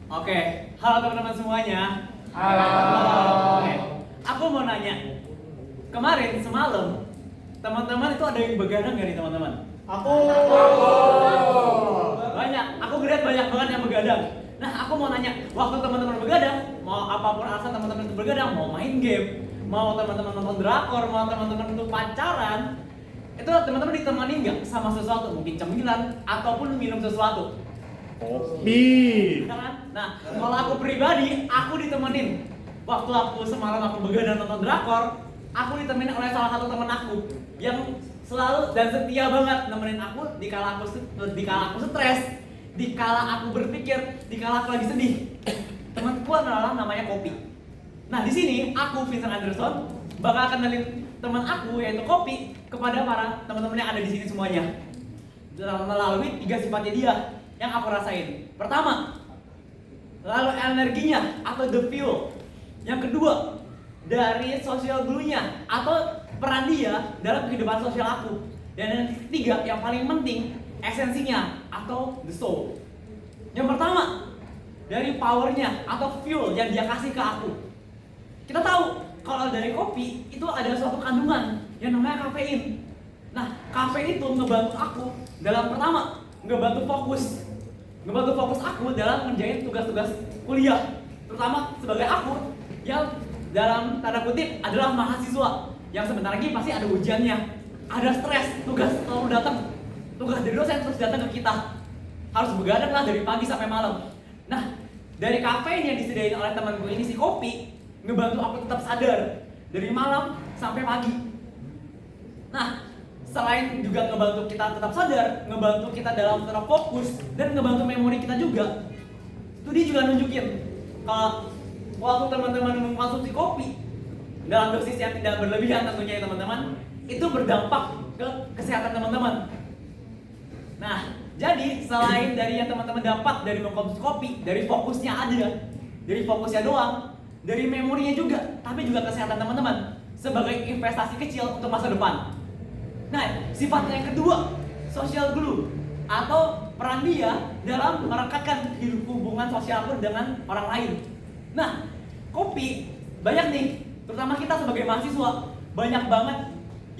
Oke, halo teman-teman semuanya. Halo. Oke, aku mau nanya. Kemarin semalam teman-teman itu ada yang begadang nggak nih teman-teman? Aku. Banyak. Aku ngeliat banyak banget yang begadang. Nah, aku mau nanya, waktu teman-teman begadang, mau apapun alasan teman-teman itu begadang, mau main game, mau teman-teman nonton drakor, mau teman-teman untuk pacaran, itu teman-teman ditemani nggak sama sesuatu, mungkin cemilan ataupun minum sesuatu? Kopi. Nah, kalau aku pribadi, aku ditemenin. Waktu aku semalam aku begadang nonton drakor, aku ditemenin oleh salah satu teman aku yang selalu dan setia banget nemenin aku di kala aku stres, di kala aku berpikir, di kala aku lagi sedih. Temanku adalah namanya Kopi. Nah, di sini aku Vincent Anderson bakal kenalin teman aku yaitu Kopi kepada para teman-teman yang ada di sini semuanya. Melalui 3 sifatnya dia yang aku rasain. Pertama, lalu energinya atau the fuel. Yang kedua, dari social glue-nya atau peran dia dalam kehidupan sosial aku. Dan yang ketiga, yang paling penting, esensinya atau the soul. Yang pertama, dari powernya atau fuel yang dia kasih ke aku. Kita tahu kalau dari kopi itu ada suatu kandungan yang namanya kafein. Nah, kafein itu ngebantu aku dalam pertama ngebantu fokus aku dalam ngerjain tugas-tugas kuliah, terutama sebagai aku yang dalam tanda kutip adalah mahasiswa yang sebentar lagi pasti ada ujiannya, ada stres, tugas selalu datang, tugas dari dosen terus datang ke kita, harus begadang lah dari pagi sampai malam. Nah, dari kafein yang disediain oleh temanku ini si Kopi ngebantu aku tetap sadar dari malam sampai pagi. Nah, selain juga ngebantu kita tetap sadar, ngebantu kita dalam tetap fokus, dan ngebantu memori kita juga. Studi juga nunjukin kalau waktu teman-teman mengkonsumsi kopi dalam dosis yang tidak berlebihan tentunya ya teman-teman, itu berdampak ke kesehatan teman-teman. Nah, jadi selain dari yang teman-teman dapat dari mengkonsumsi kopi, dari fokusnya ada, dari fokusnya doang, dari memorinya juga, tapi juga kesehatan teman-teman sebagai investasi kecil untuk masa depan. Nah, sifatnya yang kedua, social glue atau peran dia dalam merekatkan hubungan sosial aku dengan orang lain. Nah, kopi banyak nih, terutama kita sebagai mahasiswa, banyak banget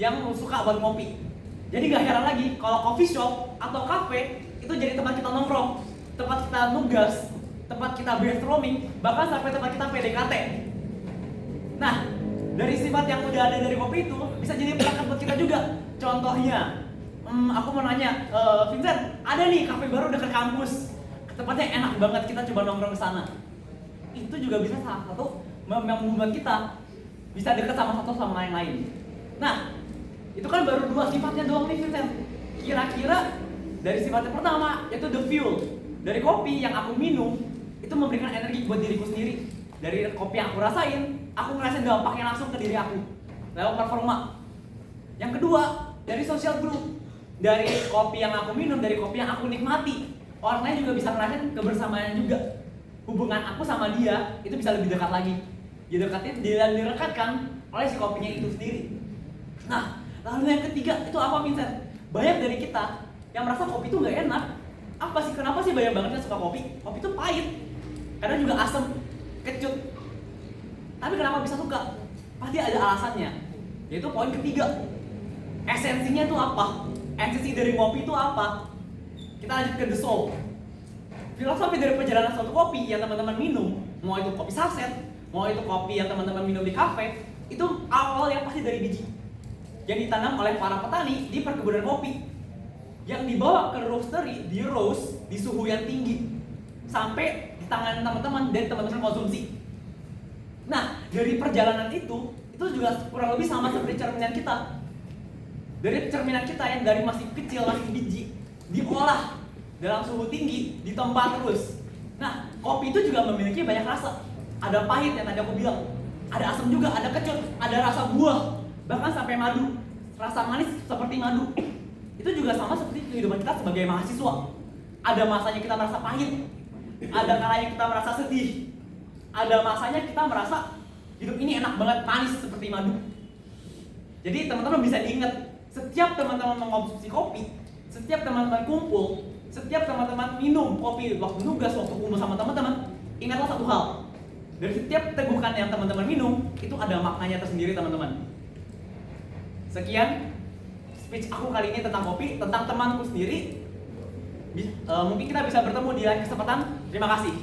yang suka buat ngopi. Jadi gak heran lagi kalau coffee shop atau cafe itu jadi tempat kita nongkrong, tempat kita nugas, tempat kita brainstorming, bahkan sampai tempat kita PDKT. Nah, dari sifat yang udah ada dari kopi itu bisa jadi perangkat buat kita juga. Contohnya, aku mau nanya, Vincent, ada nih kafe baru dekat kampus, tempatnya enak banget, kita coba nongkrong ke sana. Itu juga bisa salah satu membuat kita bisa dekat sama satu sama yang lain. Nah, itu kan baru 2 sifatnya doang nih Vincent. Kira-kira dari sifat yang pertama yaitu the fuel, dari kopi yang aku minum itu memberikan energi buat diriku sendiri. Dari kopi yang aku rasain, aku ngerasain dampaknya langsung ke diri aku lewat performa. Yang kedua, dari social glue, dari kopi yang aku minum, dari kopi yang aku nikmati, orang lain juga bisa ngerasain kebersamaan juga. Hubungan aku sama dia itu bisa lebih dekat lagi, direkatkan oleh si kopinya itu sendiri. Nah, lalu yang ketiga itu apa Vincent? Banyak dari kita yang merasa kopi itu nggak enak. Apa sih? Kenapa sih banyak banget yang suka kopi? Kopi itu pahit, kadang juga asam, kecut. Tapi kenapa bisa suka? Pasti ada alasannya. Yaitu poin ketiga. Esensinya itu apa? Esensi dari kopi itu apa? Kita lanjut ke the soul. Filosofi dari perjalanan suatu kopi yang teman-teman minum, mau itu kopi saset, mau itu kopi yang teman-teman minum di kafe, itu awal yang pasti dari biji yang ditanam oleh para petani di perkebunan kopi, yang dibawa ke roastery, di roast di suhu yang tinggi sampai di tangan teman-teman dan teman-teman konsumsi. Nah, dari perjalanan itu juga kurang lebih sama seperti cerminan kita. Dari cerminan kita yang dari masih kecil, masih biji, diolah dalam suhu tinggi, ditempa terus. Nah, kopi itu juga memiliki banyak rasa. Ada pahit yang tadi aku bilang, ada asam juga, ada kecut, ada rasa buah, bahkan sampai madu, rasa manis seperti madu. Itu juga sama seperti kehidupan kita sebagai mahasiswa. Ada masanya kita merasa pahit, ada kalanya kita merasa sedih, ada masanya kita merasa hidup ini enak banget, manis seperti madu. Jadi teman-teman bisa diingat, setiap teman-teman mengkonsumsi kopi, setiap teman-teman kumpul, setiap teman-teman minum kopi waktu nugas, waktu kumpul sama teman-teman, ingatlah satu hal. Dari setiap tegukan yang teman-teman minum, itu ada maknanya tersendiri teman-teman. Sekian speech aku kali ini tentang kopi, tentang temanku sendiri. Mungkin kita bisa bertemu di lain kesempatan. Terima kasih.